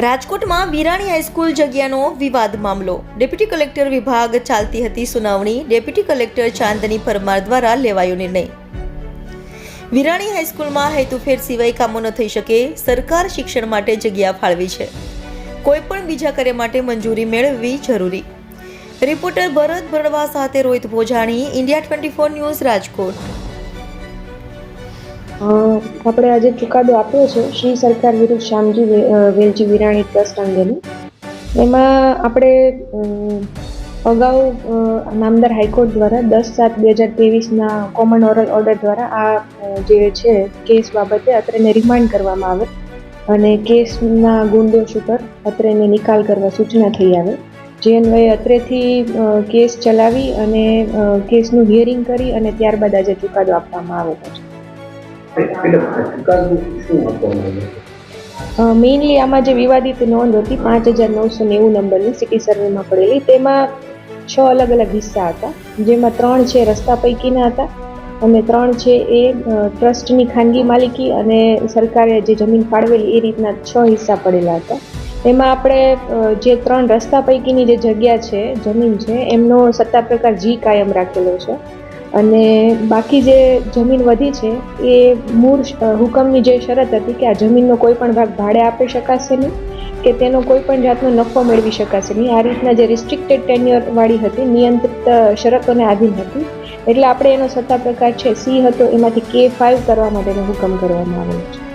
રાજકોટમાં વિરાણી હાઈસ્કૂલ જગ્યાનો વિવાદ મામલો. ડેપ્યુટી કલેક્ટર વિભાગ ચાલતી હતી સુનાવણી. ડેપ્યુટી કલેક્ટર ચાંદની પરમાર દ્વારા લેવાયો નિર્ણય. વિરાણી હાઈસ્કૂલમાં હેતુફેર સિવાય કામો ન થઈ શકે. સરકાર શિક્ષણ માટે જગ્યા ફાળવી છે. કોઈપણ બીજા કાર્ય માટે મંજૂરી મેળવવી જરૂરી. રિપોર્ટર ભરત ભરડવા સાથે રોહિત ભોજાણી, ઇન્ડિયા 24 ન્યૂઝ, રાજકોટ. આપણે આજે ચુકાદો આપ્યો છે શ્રી સરકાર વિરુદ્ધ શ્યામજી વેલજી વિરાણી ટ્રસ્ટ અંગેનો. એમાં આપણે અગાઉ નામદાર હાઈકોર્ટ દ્વારા 10/7/2023ના કોમન ઓરલ ઓર્ડર દ્વારા આ જે છે કેસ બાબતે અત્રેને રિમાન્ડ કરવામાં આવે અને કેસના ગુણદોષ ઉપર અત્રેને નિકાલ કરવા સૂચના થઈ આવે. જે અન્વયે અત્રેથી કેસ ચલાવી અને કેસનું હિયરિંગ કરી અને ત્યારબાદ આજે ચુકાદો આપવામાં આવેલો છે. મેઇનલી આમાં જે વિવાદિત નોંધ હતી 5990 નંબરની સિટી સર્વેમાં પડેલી, તેમાં 6 અલગ અલગ હિસ્સા હતા, જેમાં 3 છે રસ્તા પૈકીના હતા અને 3 છે એ ટ્રસ્ટની ખાનગી માલિકી અને સરકારે જે જમીન ફાળવેલી એ રીતના 6 હિસ્સા પડેલા હતા. એમાં આપણે જે 3 રસ્તા પૈકીની જે જગ્યા છે, જમીન છે, એમનો સત્તા પ્રકાર જી કાયમ રાખેલો છે અને બાકી જે જમીન વધી છે એ મૂળ હુકમની જે શરત હતી કે આ જમીનનો કોઈ પણ ભાગ ભાડે આપી શકાશે નહીં કે તેનો કોઈ પણ જાતનો નફો મેળવી શકાશે નહીં. આ રીતના જે રિસ્ટ્રિક્ટેડ ટેન્યુઅર વાળી હતી, નિયંત્રિત શરતોને આધીન હતી, એટલે આપણે એનો સત્તા પ્રકાર છે સી હતો, એમાંથી K5 કરવા માટેનો હુકમ કરવામાં આવ્યો છે.